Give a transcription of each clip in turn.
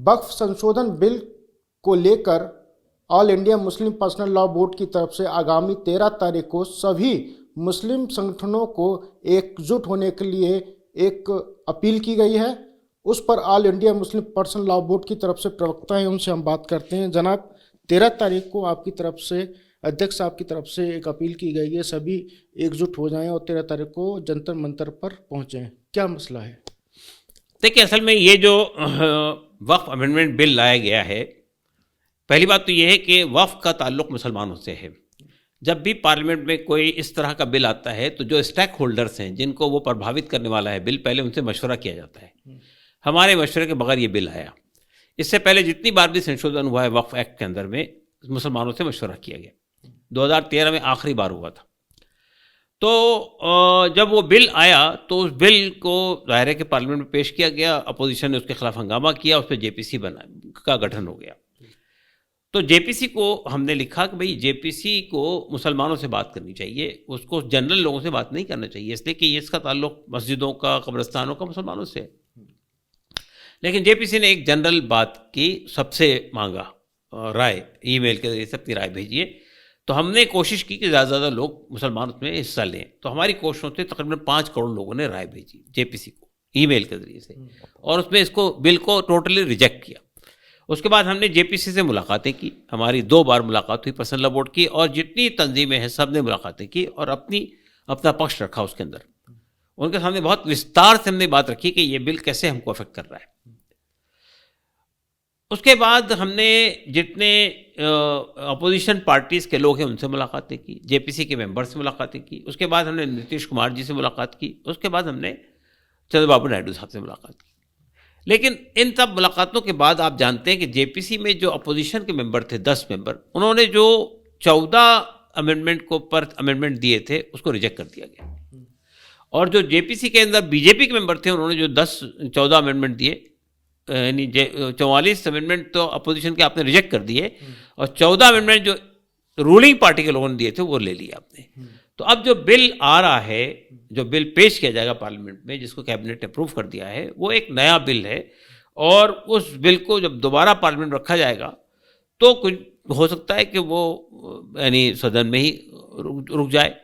वक्फ संशोधन बिल को लेकर all India Muslim personal law board की तरफ से आगामी 13 तारीख को सभी मुस्लिम संगठनों को एकजुट होने के लिए एक अपील की गई है। उस पर all India Muslim personal law board की तरफ से प्रवक्ता हैं, उनसे हम बात करते हैं। जनाब, 13 तारीख को आपकी तरफ से, अध्यक्ष साहब की तरफ से एक अपील की गई है, सभी एकजुट हो जाएं और 13 तारीख को जंतर मंतर पर पहुंचें। क्या मसला है? देखिए, असल में ये जो वक्फ अमेंडमेंट बिल लाया गया है, पहली बात तो ये है कि वक्फ का ताल्लुक मुसलमानों से है। जब भी पार्लियामेंट में कोई इस तरह का बिल आता है तो जो स्टेक होल्डर्स हैं, जिनको वो प्रभावित करने वाला है बिल, पहले उनसे मशवरा किया जाता है। हमारे मशवरे के बगैर ये बिल आया। इससे पहले जितनी बार भी संशोधन हुआ है वक्फ एक्ट के अंदर में, मुसलमानों से मशवरा किया गया। 2013 में आखिरी बार हुआ था। तो जब वो बिल आया तो उस बिल को दायरे के पार्लियामेंट में पेश किया गया, अपोजिशन ने उसके खिलाफ हंगामा किया, उस पर जेपीसी का गठन हो गया। तो जेपीसी को हमने लिखा कि भाई जेपीसी को मुसलमानों से बात करनी चाहिए, उसको जनरल लोगों से बात नहीं करना चाहिए, इसलिए कि इसका ताल्लुक मस्जिदों का, कब्रिस्तानों का, मुसलमानों से। लेकिन जेपीसी ने एक जनरल बात की, सबसे मांगा राय, ईमेल के जरिए से अपनी राय भेजिए। तो हमने कोशिश की कि ज़्यादा से ज़्यादा लोग मुसलमान उसमें हिस्सा लें। तो हमारी कोशिशों से तकरीबन 5 करोड़ लोगों ने राय भेजी जेपीसी को ईमेल के जरिए से, और उसमें इसको बिल को टोटली रिजेक्ट किया। उसके बाद हमने जेपीसी से मुलाकातें की, हमारी 2 बार मुलाकात हुई पर्सनल लॉ बोर्ड की, और जितनी तंजीमें हैं सब ने मुलाकातें की और अपना पक्ष रखा उसके अंदर। उनके सामने बहुत विस्तार से हमने बात रखी कि ये बिल कैसे हमको अफेक्ट कर रहा है। उसके बाद हमने जितने अपोजिशन पार्टीज़ के लोग हैं उनसे मुलाकातें की, जेपीसी के मेंबर से मुलाकातें की। उसके बाद हमने नीतीश कुमार जी से मुलाकात की। उसके बाद हमने चंद्रबाबू नायडू साहब से मुलाकात की। लेकिन इन सब मुलाकातों के बाद आप जानते हैं कि जेपीसी में जो अपोजिशन के मेंबर थे, 10 मेंबर, उन्होंने जो 14 अमेंडमेंट को पर अमेंडमेंट दिए थे उसको रिजेक्ट कर दिया गया। और जो जेपीसी के अंदर बीजेपी के मेंबर थे, उन्होंने जो 14 अमेंडमेंट दिए, यानी 44 अमेंडमेंट तो अपोजिशन के आपने रिजेक्ट कर दिए, और 14 अमेंडमेंट जो रूलिंग पार्टी के लोगों ने दिए थे वो ले लिए आपने। तो अब जो बिल आ रहा है, जो बिल पेश किया जाएगा पार्लियामेंट में, जिसको कैबिनेट ने अप्रूव कर दिया है, वो एक नया बिल है। और उस बिल को जब दोबारा पार्लियामेंट में रखा जाएगा तो कुछ हो सकता है कि वो यानी सदन में ही रुक जाए,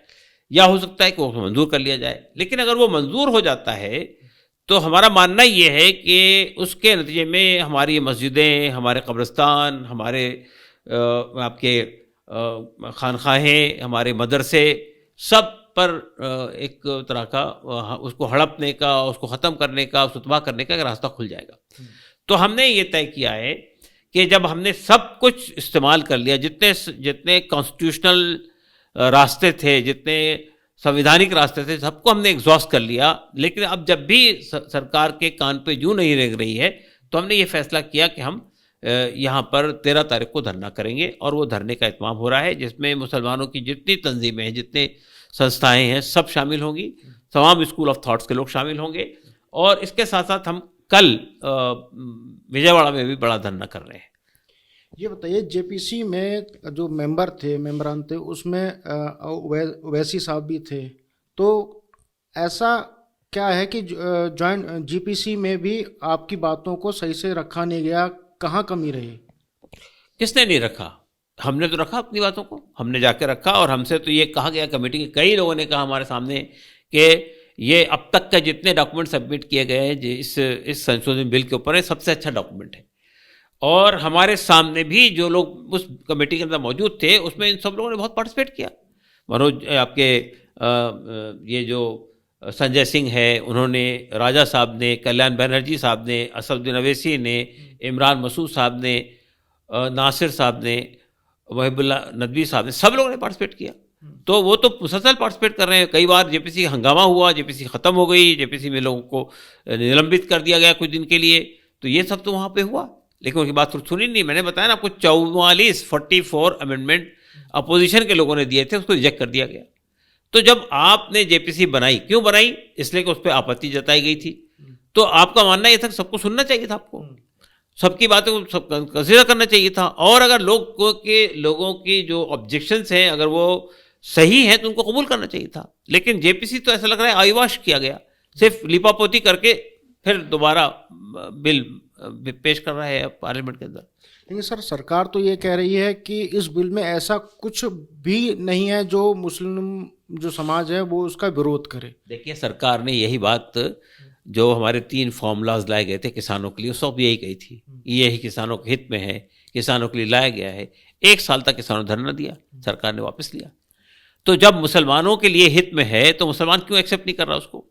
या हो सकता है कि वो मंजूर कर लिया जाए। लेकिन अगर वो मंजूर हो जाता है तो हमारा मानना ये है कि उसके नतीजे में हमारी मस्जिदें, हमारे कब्रिस्तान, हमारे आपके खानखाहें, हमारे मदरसे, सब पर एक तरह का उसको हड़पने का, उसको ख़त्म करने का, उसको तबाह करने का एक रास्ता खुल जाएगा। तो हमने ये तय किया है कि जब हमने सब कुछ इस्तेमाल कर लिया, जितने कॉन्स्टिट्यूशनल रास्ते थे, जितने संवैधानिक रास्ते थे, सबको हमने एग्जॉस्ट कर लिया। लेकिन अब जब भी सरकार के कान पे जूं नहीं लग रही है तो हमने ये फैसला किया कि हम यहाँ पर 13 तारीख को धरना करेंगे। और वो धरने का इत्माम हो रहा है, जिसमें मुसलमानों की जितनी तंजीमें हैं, जितने संस्थाएं हैं, सब शामिल होंगी, तमाम स्कूल ऑफ थॉट्स के लोग शामिल होंगे। और इसके साथ साथ हम कल विजयवाड़ा में भी बड़ा धरना कर रहे हैं। ये बताइए, जेपीसी में जो मेंबरान थे, उसमें ओवैसी साहब भी थे, तो ऐसा क्या है कि जॉइंट जीपीसी में भी आपकी बातों को सही से रखा नहीं गया? कहाँ कमी रही? किसने नहीं रखा? हमने तो रखा अपनी बातों को, हमने जाके रखा। और हमसे तो ये कहा गया, कमेटी के कई लोगों ने कहा हमारे सामने कि ये अब तक के जितने डॉक्यूमेंट सबमिट किए गए हैं इस संशोधन बिल के ऊपर है, सबसे अच्छा डॉक्यूमेंट है। और हमारे सामने भी जो लोग उस कमेटी के अंदर मौजूद थे, उसमें इन सब लोगों ने बहुत पार्टिसिपेट किया। मनोज आपके ये जो संजय सिंह है, उन्होंने, राजा साहब ने, कल्याण बनर्जी साहब ने, असदुद्दीन अवैसी ने, इमरान मसूद साहब ने, नासिर साहब ने, वहीबुल्ला नदवी साहब ने, सब लोगों ने पार्टिसिपेट किया। तो वो तो मुसलसल पार्टिसिपेट कर रहे हैं। कई बार जेपीसी हंगामा हुआ, जेपीसी ख़त्म हो गई, जेपीसी में लोगों को निलंबित कर दिया गया कुछ दिन के लिए। तो ये सब तो वहाँ पे हुआ, लेकिन उनकी बात सुनी नहीं। मैंने बताया ना, आपको 44 अमेंडमेंट अपोजिशन के लोगों ने दिए थे, उसको रिजेक्ट कर दिया गया। तो जब आपने जेपीसी बनाई, क्यों बनाई? इसलिए कि उस पर आपत्ति जताई गई थी। तो आपका मानना ये था कि सबको सुनना चाहिए था, आपको सबकी बातों को सब कंसिडर करना चाहिए था। और अगर लोगों की जो ऑब्जेक्शंस हैं, अगर वो सही हैं तो उनको कबूल करना चाहिए था। लेकिन जेपीसी तो ऐसा लग रहा है आईवाश किया गया, सिर्फ लिपापोती करके फिर दोबारा बिल पेश कर रहा है पार्लियामेंट के अंदर। लेकिन सर सरकार तो ये कह रही है कि इस बिल में ऐसा कुछ भी नहीं है जो मुस्लिम जो समाज है वो उसका विरोध करे। देखिए, सरकार ने यही बात जो हमारे 3 फॉर्मूलाज लाए गए थे किसानों के लिए, सब यही कही थी, यही किसानों के हित में है, किसानों के लिए लाया गया है। 1 साल तक किसानों ने धरना दिया, सरकार ने वापस लिया। तो जब मुसलमानों के लिए हित में है तो मुसलमान क्यों एक्सेप्ट नहीं कर रहा उसको?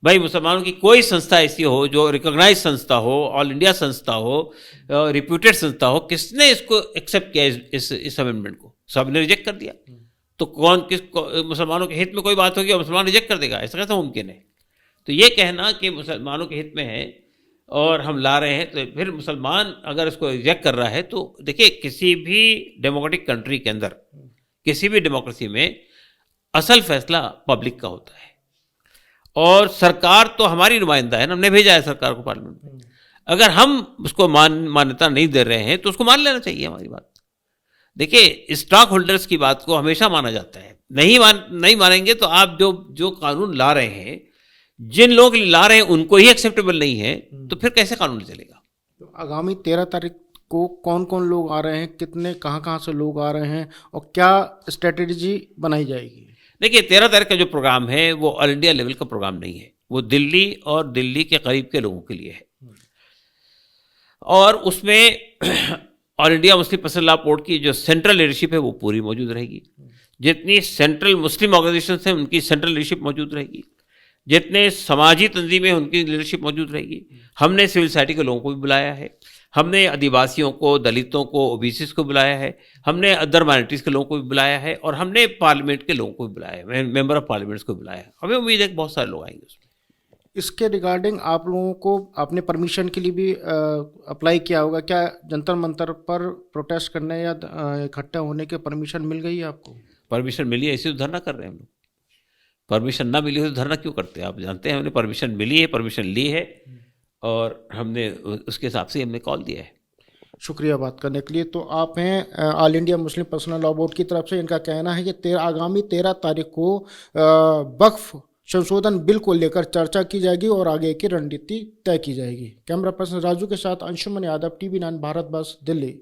भाई, मुसलमानों की कोई संस्था ऐसी हो जो रिकॉग्नाइज संस्था हो, ऑल इंडिया संस्था हो, रिप्यूटेड संस्था हो, किसने इसको एक्सेप्ट किया इस अमेंडमेंट को? सब ने रिजेक्ट कर दिया। तो मुसलमानों के हित में कोई बात होगी और मुसलमान रिजेक्ट कर देगा? ऐसा कैसा मुमकिन है? तो ये कहना कि मुसलमानों के हित में है और हम ला रहे हैं, तो फिर मुसलमान अगर इसको रिजेक्ट कर रहा है तो देखिए, किसी भी डेमोक्रेटिक कंट्री के अंदर, किसी भी डेमोक्रेसी में असल फैसला पब्लिक का होता है और सरकार तो हमारी नुमाइंदा है ना, हमने भेजा है सरकार को पार्लियामेंट में। अगर हम उसको मान्यता नहीं दे रहे हैं तो उसको मान लेना चाहिए हमारी बात। देखिए, स्टॉक होल्डर्स की बात को हमेशा माना जाता है, नहीं मानेंगे तो आप जो कानून ला रहे हैं, जिन लोग ला रहे हैं उनको ही एक्सेप्टेबल नहीं है, तो फिर कैसे कानून चलेगा? तो आगामी 13 तारीख को कौन कौन लोग आ रहे हैं, कितने कहाँ से लोग आ रहे हैं और क्या स्ट्रेटेजी बनाई जाएगी? देखिए, 13 तारीख का जो प्रोग्राम है वो ऑल इंडिया लेवल का प्रोग्राम नहीं है, वो दिल्ली और दिल्ली के करीब के लोगों के लिए है। और उसमें all India Muslim personal law board की जो सेंट्रल लीडरशिप है वो पूरी मौजूद रहेगी। जितनी सेंट्रल मुस्लिम ऑर्गेनाइजेशन हैं उनकी सेंट्रल लीडरशिप मौजूद रहेगी, जितने समाजी तंजीमें उनकी लीडरशिप मौजूद रहेगी। हमने सिविल सोसाइटी के लोगों को भी बुलाया है, हमने आदिवासियों को, दलितों को, ओबीसीज को बुलाया है, हमने अदर माइनॉरिटीज़ के लोगों को भी बुलाया है और हमने पार्लियामेंट के लोगों को भी बुलाया है, मेंबर ऑफ पार्लियामेंट्स को बुलाया है। हमें उम्मीद है कि बहुत सारे लोग आएंगे उसमें। इसके रिगार्डिंग आप लोगों को आपने परमिशन के लिए भी अप्लाई किया होगा, क्या जंतर मंतर पर प्रोटेस्ट करने या इकट्ठा होने के परमिशन मिल गई है आपको? परमिशन मिली है, इसी तो धरना कर रहे हैं हम लोग। परमिशन ना मिली हो तो धरना क्यों करते हैं? आप जानते हैं हमने परमिशन मिली है, परमिशन ली है और हमने उसके हिसाब से हमने कॉल दिया है। शुक्रिया बात करने के लिए। तो आप हैं all India Muslim personal law board की तरफ से। इनका कहना है कि आगामी 13 तारीख को वक्फ संशोधन बिल को लेकर चर्चा की जाएगी और आगे की रणनीति तय की जाएगी। कैमरा पर्सन राजू के साथ अंशुमन यादव, TV9 भारत बस, दिल्ली।